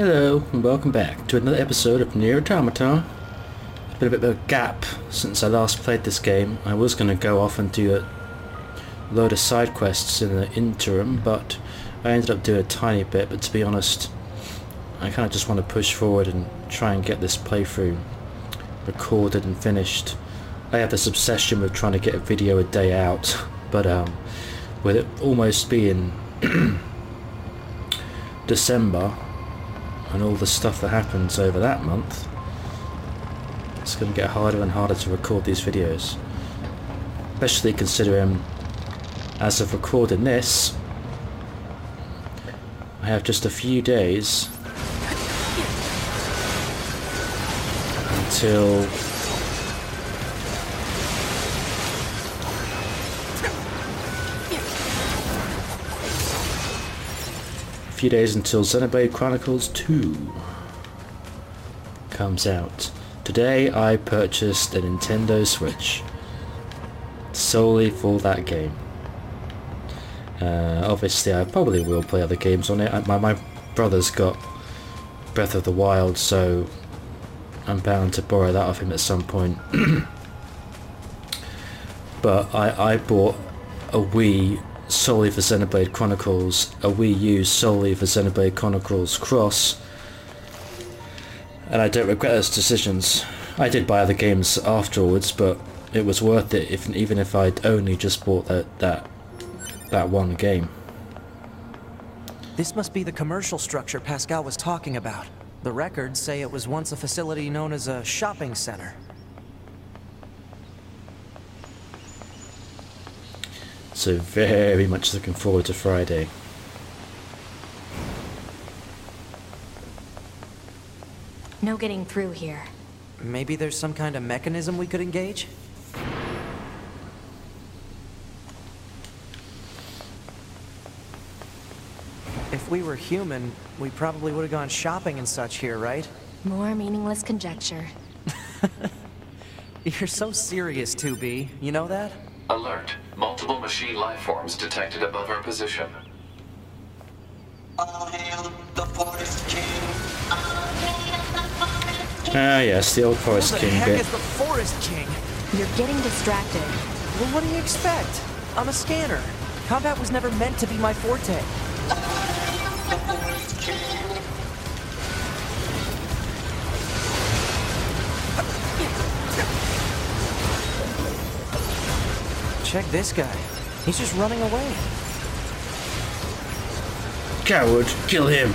Hello, and welcome back to another episode of NieR Automata. It's been a bit of a gap since I last played this game. I was going to go off and do a load of side quests in the interim, but I ended up doing a tiny bit. But to be honest, I kind of just want to push forward and try and get this playthrough recorded and finished. I have this obsession with trying to get a video a day out, but with it almost being December, and all the stuff that happens over that month, it's going to get harder and harder to record these videos. Especially considering, as of recording this, I have just a few days until Xenoblade Chronicles 2 comes out. Today I purchased a Nintendo Switch solely for that game. Obviously I probably will play other games on it. My brother's got Breath of the Wild, so I'm bound to borrow that off him at some point. But I bought a Wii solely for Xenoblade Chronicles, a Wii U solely for Xenoblade Chronicles Cross, and I don't regret those decisions. I did buy other games afterwards, but it was worth it even if I'd only just bought that one game. This must be the commercial structure Pascal was talking about. The records say it was once a facility known as a shopping center. So very much looking forward to Friday. No getting through here. Maybe there's some kind of mechanism we could engage? If we were human, we probably would have gone shopping and such here, right? More meaningless conjecture. You're so serious, 2B. You know that? Alert. Multiple machine life forms detected above our position. Ah yes, the old Forest King Who the heck bit. is the Forest King? You're getting distracted. Well, what do you expect? I'm a scanner. Combat was never meant to be my forte. Check this guy. He's just running away. Coward, kill him!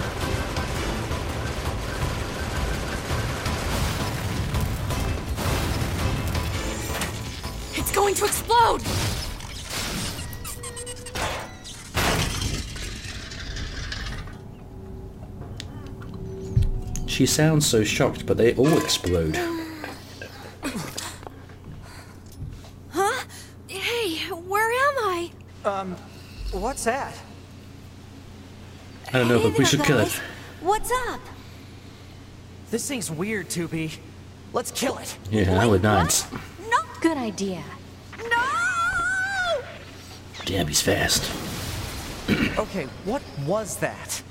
It's going to explode! She sounds so shocked, but they all explode. What's that? I don't know, but we should kill it. What's up? This thing's weird, 2B. Let's kill it. Yeah, I would not. No. Good idea. No! Damn, he's fast. Okay, what was that?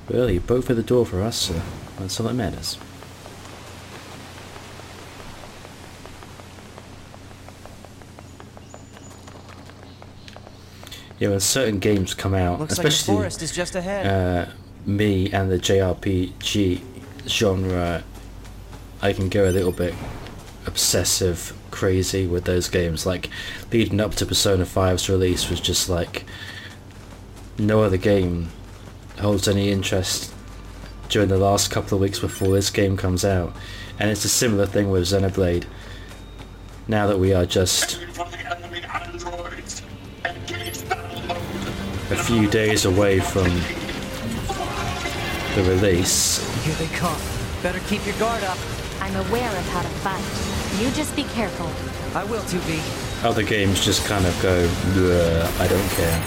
Well, he broke through the door for us, so that's all that matters. Yeah, when certain games come out, Looks like especially the forest is just ahead. me and the JRPG genre, I can go a little bit obsessive, crazy with those games. Like, leading up to Persona 5's release was just like, no other game holds any interest during the last couple of weeks before this game comes out. And it's a similar thing with Xenoblade. Now that we are just a few days away from the release. Here they come. Better keep your guard up. I'm aware of how to fight. You just be careful. I will, 2B. Other games just kind of go, "Bleh, I don't care."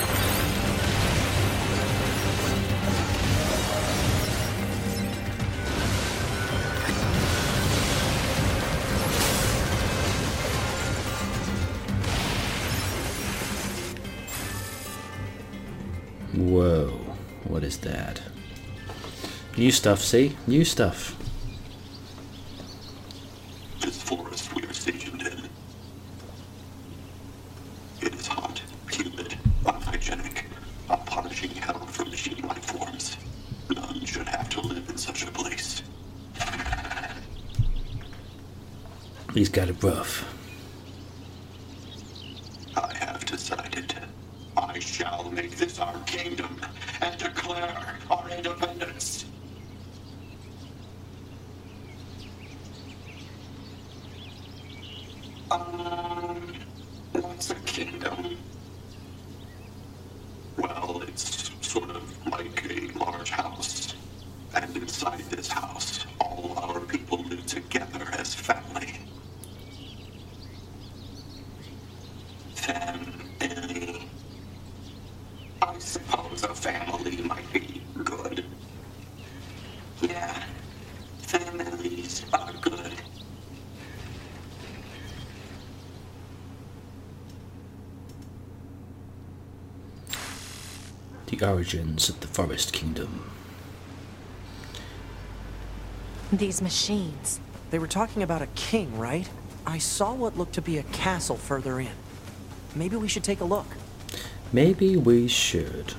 Whoa. What is that? New stuff, see? New stuff. This forest we are stationed in. It is hot, humid, unhygienic, a punishing hell for machine life forms. None should have to live in such a place. He's got it rough. I have decided I shall make this our kingdom and declare our independence. What's a kingdom? Well, it's sort of like a large house. And inside this house, all our people live together as family. Family. I suppose a family might be good. Yeah, families are good. The origins of the Forest Kingdom. These machines. They were talking about a king, right? I saw what looked to be a castle further in. Maybe we should take a look. Maybe we should.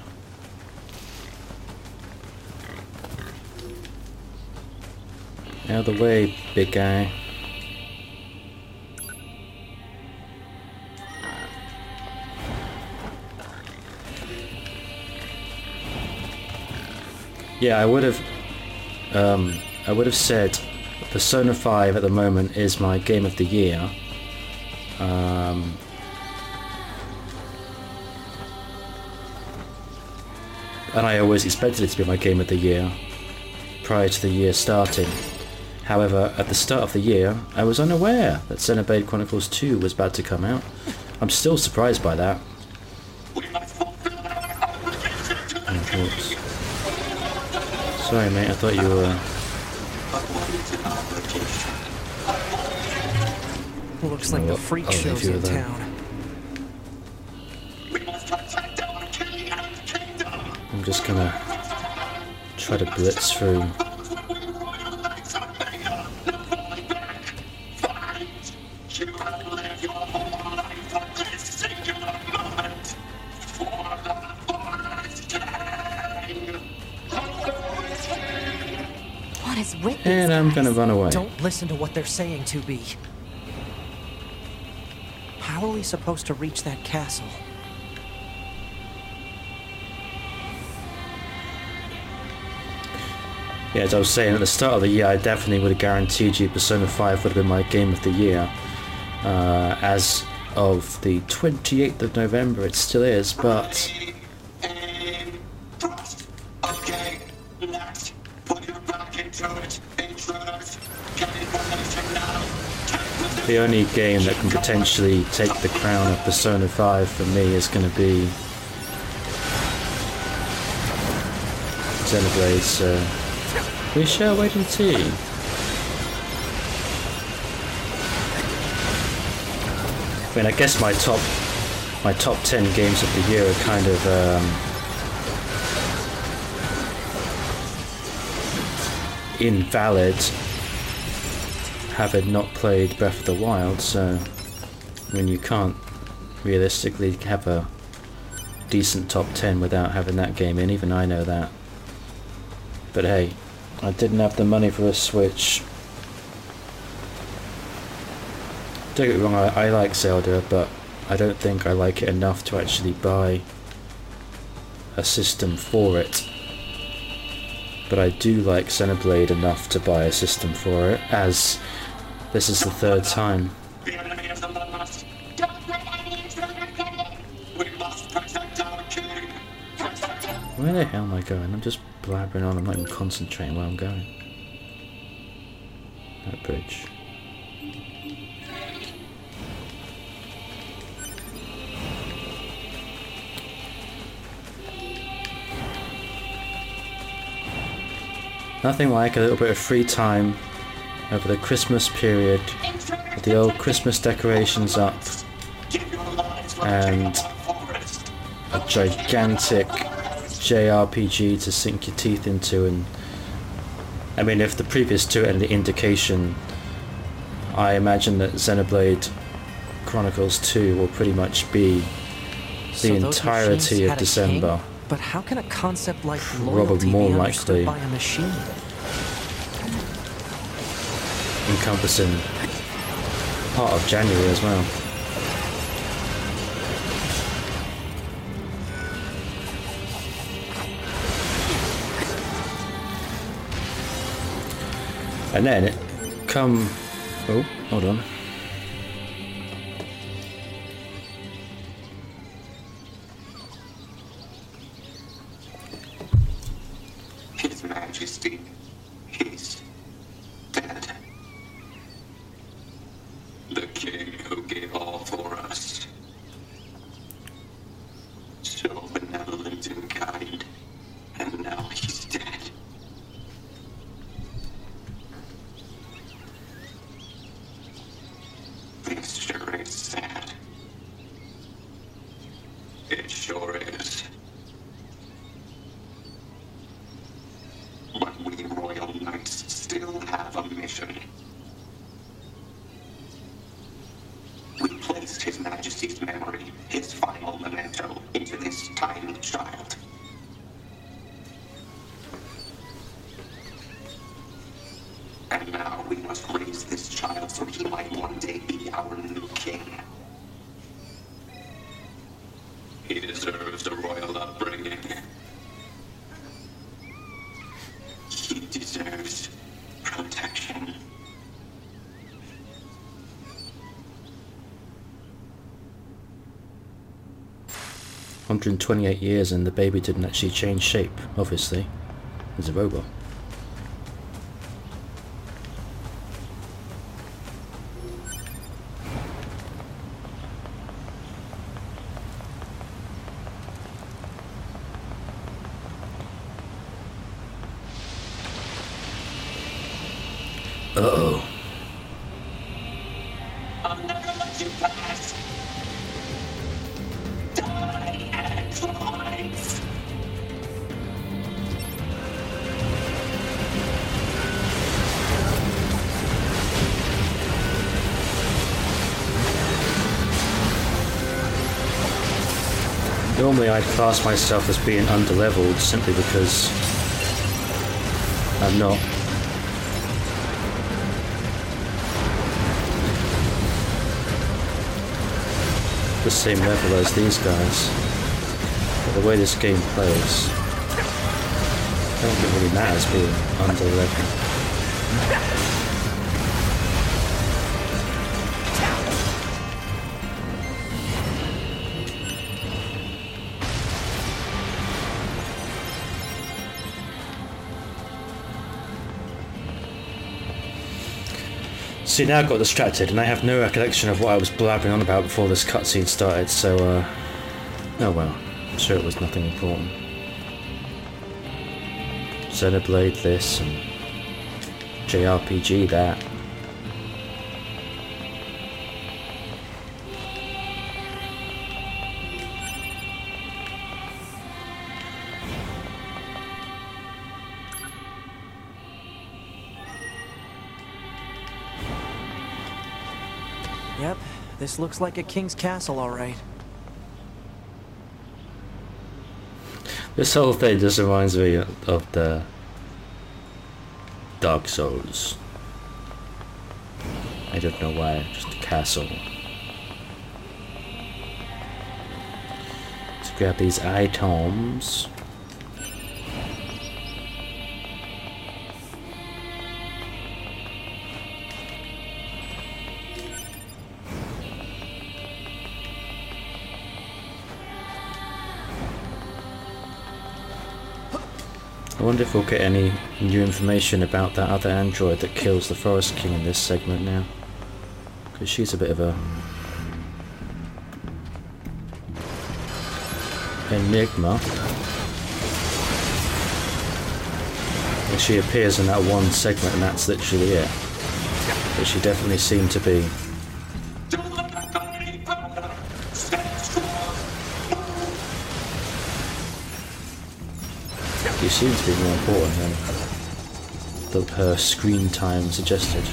Out of the way, big guy. Yeah, I would have said Persona 5 at the moment is my game of the year. And I always expected it to be my game of the year prior to the year starting. However, at the start of the year, I was unaware that Xenoblade Chronicles 2 was about to come out. I'm still surprised by that. Oh, sorry, mate, I thought you were... Looks like the freak show's in town. I'm just gonna try to blitz through. What is with these And I'm guys? gonna run away. Don't listen to what they're saying, 2B. How are we supposed to reach that castle? Yeah, as I was saying, at the start of the year, I definitely would have guaranteed you Persona 5 would have been my game of the year. As of the 28th of November, it still is, but... Okay, next, put your back into it, intruders. Get information now. the only game that can potentially take the crown of Persona 5 for me is going to be Xenoblade, so we shall wait and see. I mean, I guess my top 10 games of the year are kind of invalid, having not played Breath of the Wild, so I mean, you can't realistically have a decent top 10 without having that game in, even I know that. But hey, I didn't have the money for a Switch. Don't get me wrong, I like Zelda, but I don't think I like it enough to actually buy a system for it. But I do like Xenoblade enough to buy a system for it, as this is the third time. The enemy is among us. Don't let any intruder get in. We must protect our king. Protect him. Where the hell am I going? I'm just blabbering on, I'm not even concentrating where I'm going. That bridge. Nothing like a little bit of free time over the Christmas period, with the old Christmas decorations up, and a gigantic JRPG to sink your teeth into, and I mean, if the previous two had any indication, I imagine that Xenoblade Chronicles 2 will pretty much be the entirety of December. But how can a concept like Probably loyalty more be likely understood by a machine? encompassing part of January as well. And then it come... Oh, hold on. His Majesty, he's dead. The king who gave all for us. So benevolent and kind, and now he's dead. This sure is sad. It sure is. But we royal knights still have a mission. We placed His Majesty's memory, his final memento, into this tiny child. And now we must raise this child so he might one day be our new king. He deserves a royal upbringing. He deserves protection. "128 years and the baby didn't actually change shape, obviously. He's a robot." Uh-oh. I'll never let you pass. Die and life. Normally I'd class myself as being underleveled simply because I'm not. The same level as these guys, but the way this game plays, I don't think it really matters being under level. See, now I got distracted and I have no recollection of what I was blabbering on about before this cutscene started, so, oh well, I'm sure it was nothing important. Xenoblade this, and JRPG that. Yep, this looks like a king's castle, all right. This whole thing just reminds me of the Dark Souls. I don't know why, just a castle. Let's grab these items. I wonder if we'll get any new information about that other android that kills the Forest King in this segment now. Because she's a bit of a enigma. And she appears in that one segment and that's literally it. But she definitely seemed to be. Don't let that go any further. Stand strong. rescue seemed to be more important than her screen time suggested.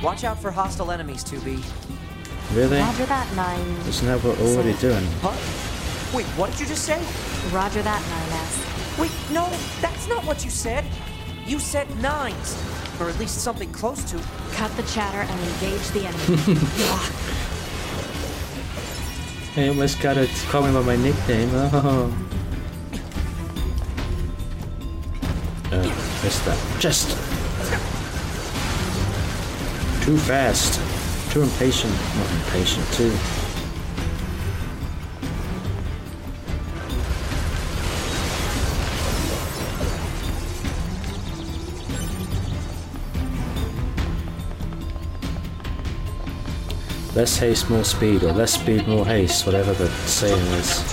Watch out for hostile enemies, 2B. Really? Roger that, 9. Isn't that what we're already doing? Huh? Wait, what did you just say? Roger that, 9S. Wait, no, that's not what you said. You said 9s, or at least something close to. Cut the chatter and engage the enemy. I almost got to call me by my nickname. Oh. Missed that. Just too fast. Too impatient. Not impatient, too. Less haste, more speed, or less speed, more haste, whatever the saying is.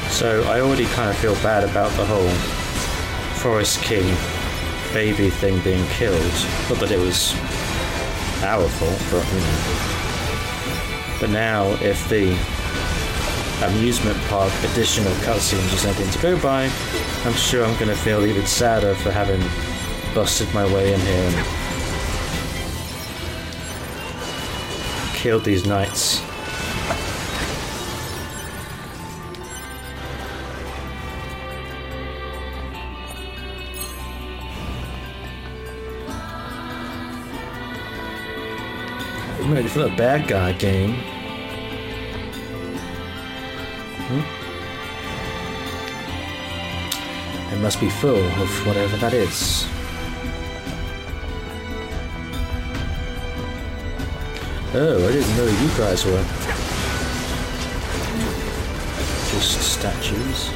So I already kind of feel bad about the whole Forest King baby thing being killed. Not that it was our fault, but you know. But now, if the amusement park additional cutscenes is anything to go by, I'm sure I'm going to feel even sadder for having busted my way in here and killed these knights. I'm ready for the bad guy game. It must be full of whatever that is. Oh, I didn't know you guys were just statues.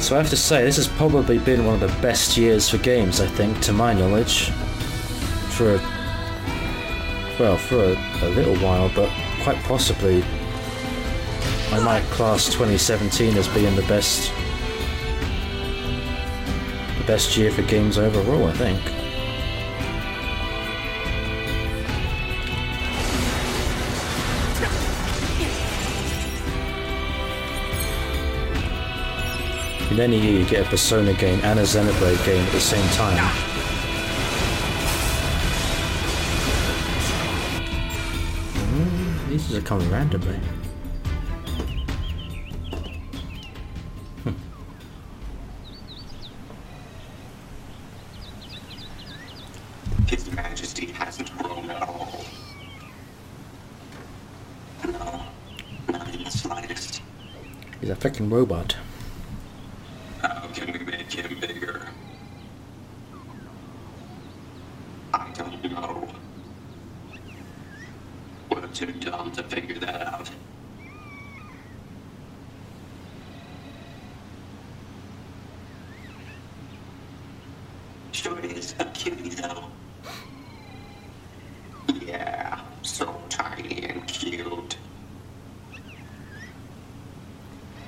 So I have to say, this has probably been one of the best years for games, I think, to my knowledge. For a little while, but quite possibly I might class 2017 as being the best year for games overall, I think. In any year you get a Persona game and a Xenoblade game at the same time. These are coming randomly. His Majesty hasn't grown at all. No, not in the slightest. He's a freaking robot. How can we make him bigger? I don't know. We're too dumb to figure that out. Sure is a cutie, though. Yeah, so tiny and cute.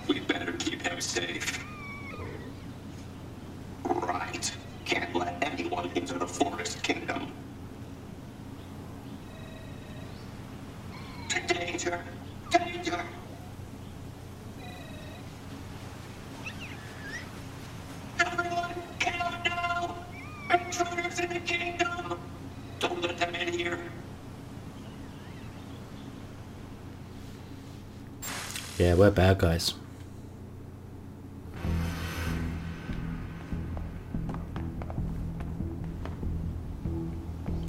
We better keep him safe. Right. Can't let anyone into the Forest Kingdom. Danger! Danger! Everyone, get out now! Intruders in the kingdom! Don't let them in here. Yeah, we're bad guys.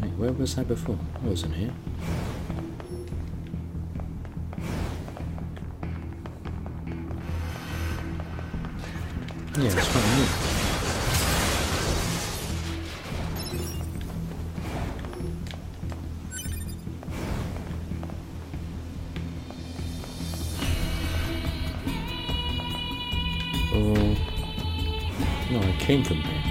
Hey, where was I before? I wasn't here. Yeah, it's quite neat. Or... No, I came from here.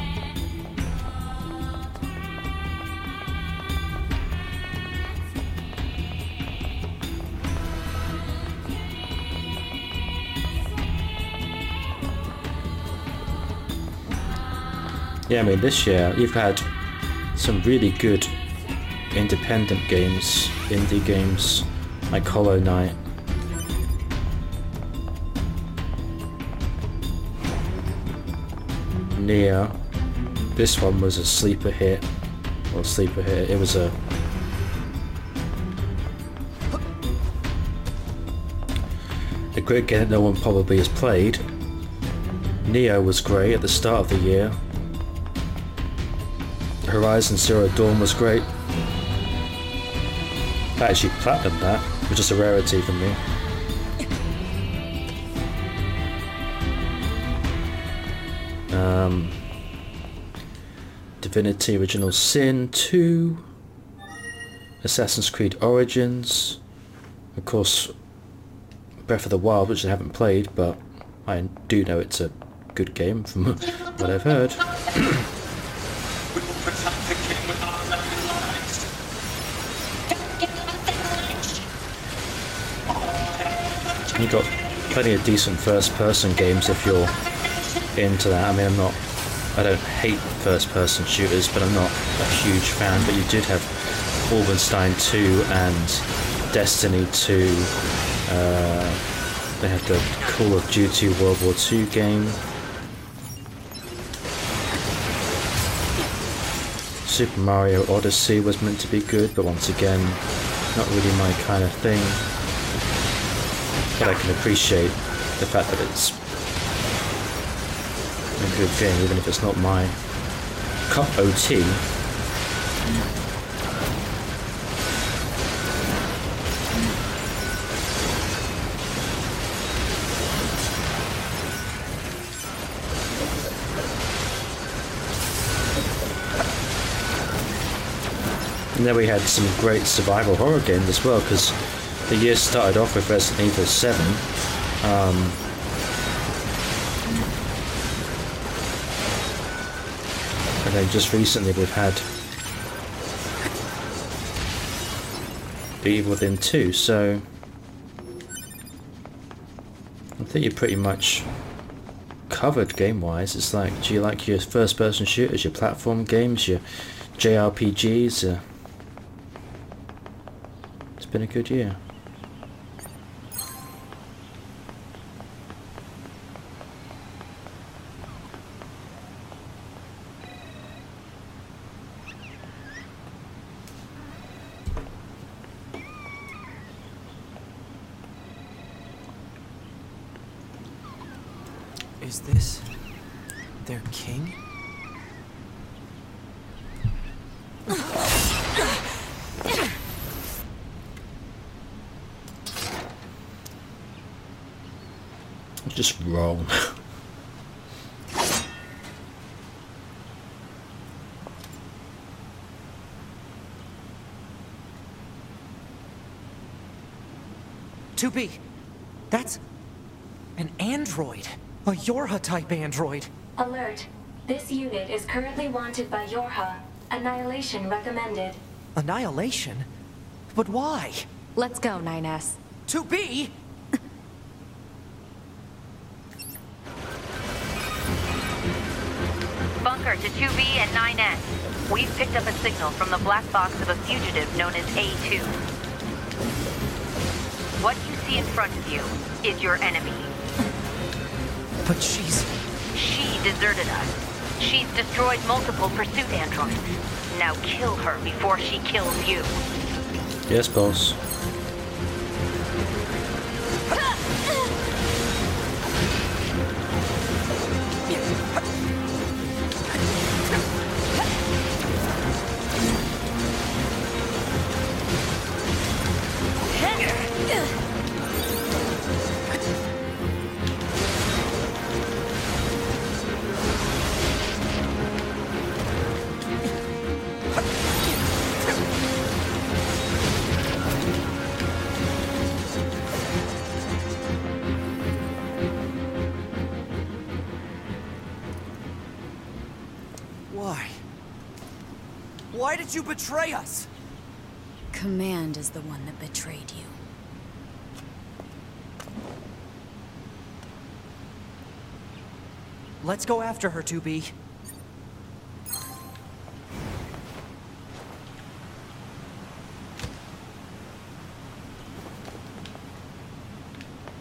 Yeah, I mean, this year you've had some really good independent games, indie games, like Hollow Knight. NieR. This one was a sleeper hit. Well, sleeper hit. It was a great game that no one probably has played. NieR was great at the start of the year. Horizon Zero Dawn was great. I actually platinumed that, which is a rarity for me. Divinity Original Sin 2, Assassin's Creed Origins, of course Breath of the Wild, which I haven't played, but I do know it's a good game from what I've heard. You got plenty of decent first-person games if you're into that. I mean, I don't hate first-person shooters, but I'm not a huge fan. But you did have Wolfenstein 2 and Destiny 2. They had the Call of Duty World War II game. Super Mario Odyssey was meant to be good, but once again, not really my kind of thing. But I can appreciate the fact that it's a good game, even if it's not my cup of tea. And then we had some great survival horror games as well, because the year started off with Resident Evil 7. And then just recently we've had The Evil Within 2, so I think you're pretty much covered game-wise. It's like, do you like your first-person shooters, your platform games, your JRPGs? It's been a good year. Is this their king? Just wrong. "2B, that's an android. A Yorha-type android." Alert. This unit is currently wanted by Yorha. Annihilation recommended. Annihilation? But why? Let's go, 9S. 2B? Bunker to 2B and 9S. We've picked up a signal from the black box of a fugitive known as A2. What you see in front of you is your enemy. But she's... She deserted us. She's destroyed multiple pursuit androids. Now kill her before she kills you. Yes, boss. Why? Why did you betray us? Command is the one that betrayed you. Let's go after her, 2B.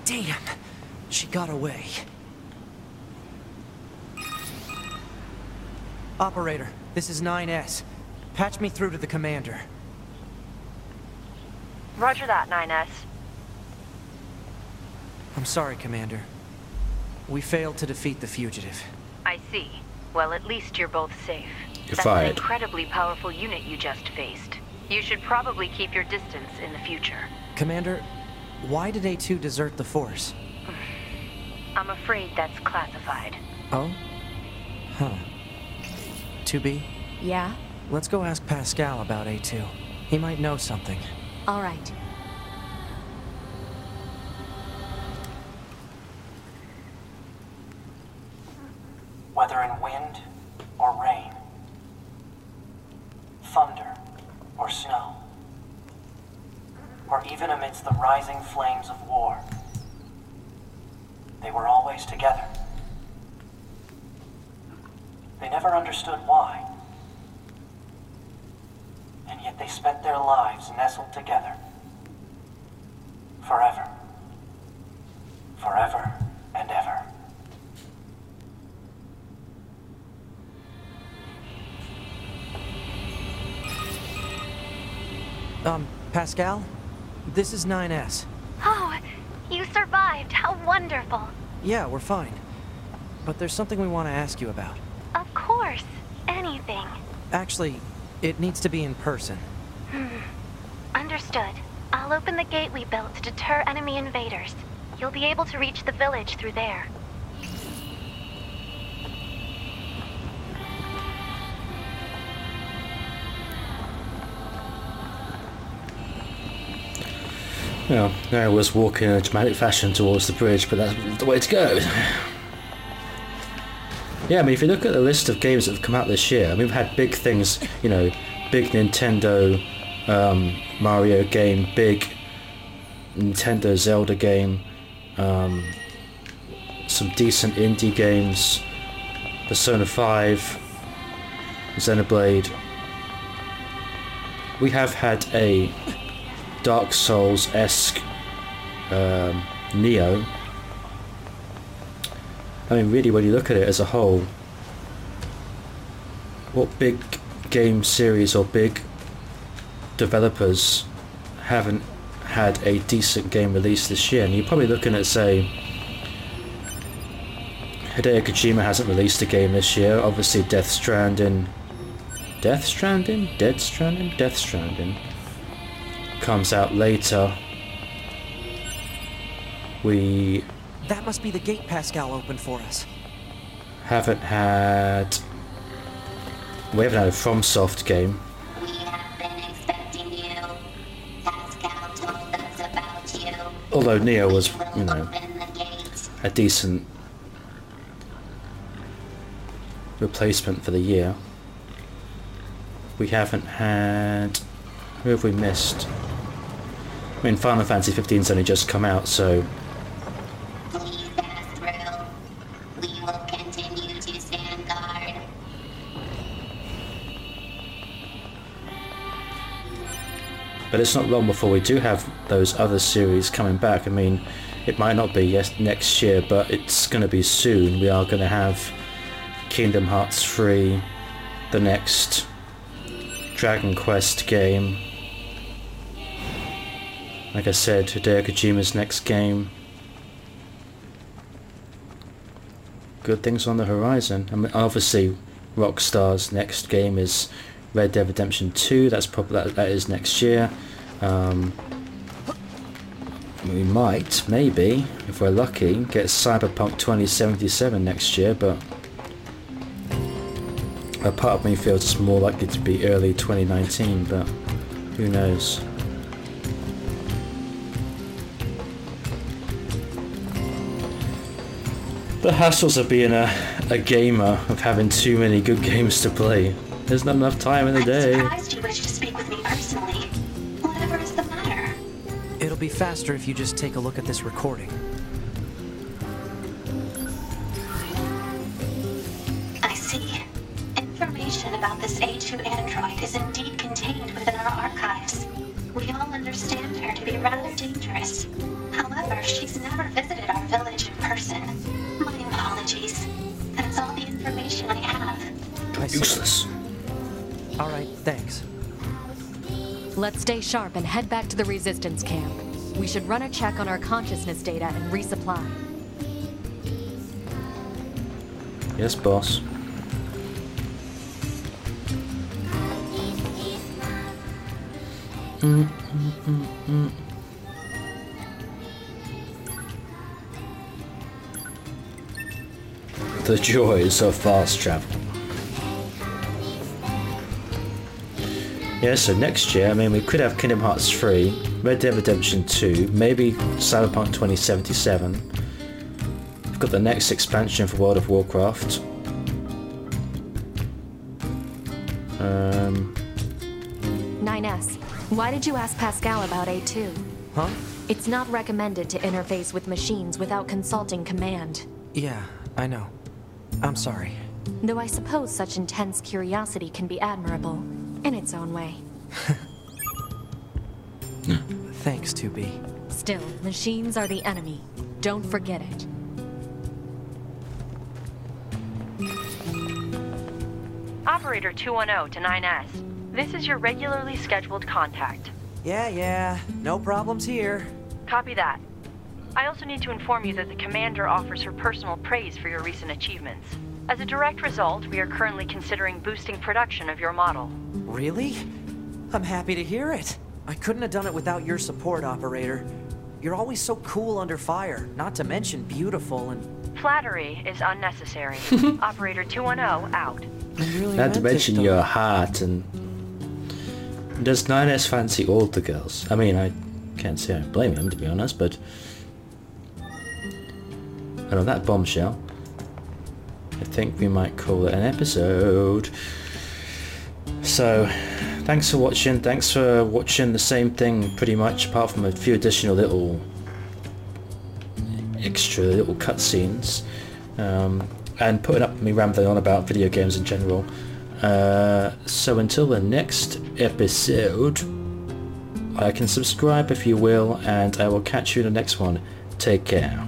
Damn! She got away. Operator, this is 9S. Patch me through to the commander. Roger that, 9S. I'm sorry, Commander. We failed to defeat the fugitive. I see. Well, at least you're both safe. You're That's fired. an incredibly powerful unit you just faced. You should probably keep your distance in the future. Commander, why did A2 desert the Force? I'm afraid that's classified. Oh? Huh. 2B, Yeah? let's go ask Pascal about A2. He might know something. All right. Whether in wind or rain, thunder or snow, or even amidst the rising flames of war, they were always together. They never understood why, and yet they spent their lives nestled together, forever, forever and ever. Pascal? This is 9S. Oh, you survived. How wonderful. Yeah, we're fine. But there's something we want to ask you about. Of course. Anything. Actually, it needs to be in person. Understood. I'll open the gate we built to deter enemy invaders. You'll be able to reach the village through there. Well, I was walking in a dramatic fashion towards the bridge, but that's the way to go. Yeah, I mean, if you look at the list of games that have come out this year, I mean, we've had big things, you know, big Nintendo Mario game, big Nintendo Zelda game, some decent indie games, Persona 5, Xenoblade. We have had a Dark Souls-esque Neo. I mean, really, when you look at it as a whole, what big game series or big developers haven't had a decent game released this year? And you're probably looking at, say, Hideo Kojima hasn't released a game this year. Obviously, Death Stranding comes out later. We That must be the gate Pascal opened for us. haven't had a FromSoft game. We have been expecting you. Pascal told us about you. Although NieR was, you know, Open the gate. a decent replacement for the year. We haven't had... Who have we missed? I mean, Final Fantasy 15's only just come out, so... Please pass through. We will continue to stand guard. But it's not long before we do have those other series coming back. I mean, it might not be next year, but it's going to be soon. We are going to have Kingdom Hearts 3, the next Dragon Quest game. Like I said, Hideo Kojima's next game. Good things on the horizon. I mean, obviously, Rockstar's next game is Red Dead Redemption 2. That's probably that is next year. We might, maybe, if we're lucky, get Cyberpunk 2077 next year, but a part of me feels it's more likely to be early 2019, but who knows. The hassles of being a gamer, of having too many good games to play. There's not enough time in the day. I'm surprised you wish to speak with me personally. Whatever is the matter? It'll be faster if you just take a look at this recording. I see. Information about this A2 android is indeed contained within our archives. We all understand her to be rather dangerous. However, she's never visited our village in person. My apologies. That's all the information I have. I see. Useless. Alright, thanks. Let's stay sharp and head back to the resistance camp. We should run a check on our consciousness data and resupply. Yes, boss. The joys of fast travel. Yeah, so next year, I mean, we could have Kingdom Hearts 3, Red Dead Redemption 2, maybe Cyberpunk 2077. We've got the next expansion for World of Warcraft. 9S, why did you ask Pascal about A2? Huh? It's not recommended to interface with machines without consulting command. Yeah, I know. I'm sorry. Though I suppose such intense curiosity can be admirable, in its own way. Thanks, 2B. Still, machines are the enemy. Don't forget it. Operator 210 to 9S. This is your regularly scheduled contact. Yeah, no problems here. Copy that. I also need to inform you that the Commander offers her personal praise for your recent achievements. As a direct result, we are currently considering boosting production of your model. Really? I'm happy to hear it. I couldn't have done it without your support, Operator. You're always so cool under fire, not to mention beautiful and... Flattery is unnecessary. Operator 210 out. Really Not to meant it, mention though. your heart and... Does 9S fancy all the girls? I mean, I can't say I blame him, to be honest, but... And on that bombshell, I think we might call it an episode. So, thanks for watching. Thanks for watching the same thing pretty much, apart from a few additional little extra little cutscenes, and putting up with me rambling on about video games in general. So until the next episode, like and subscribe if you will, and I will catch you in the next one. Take care.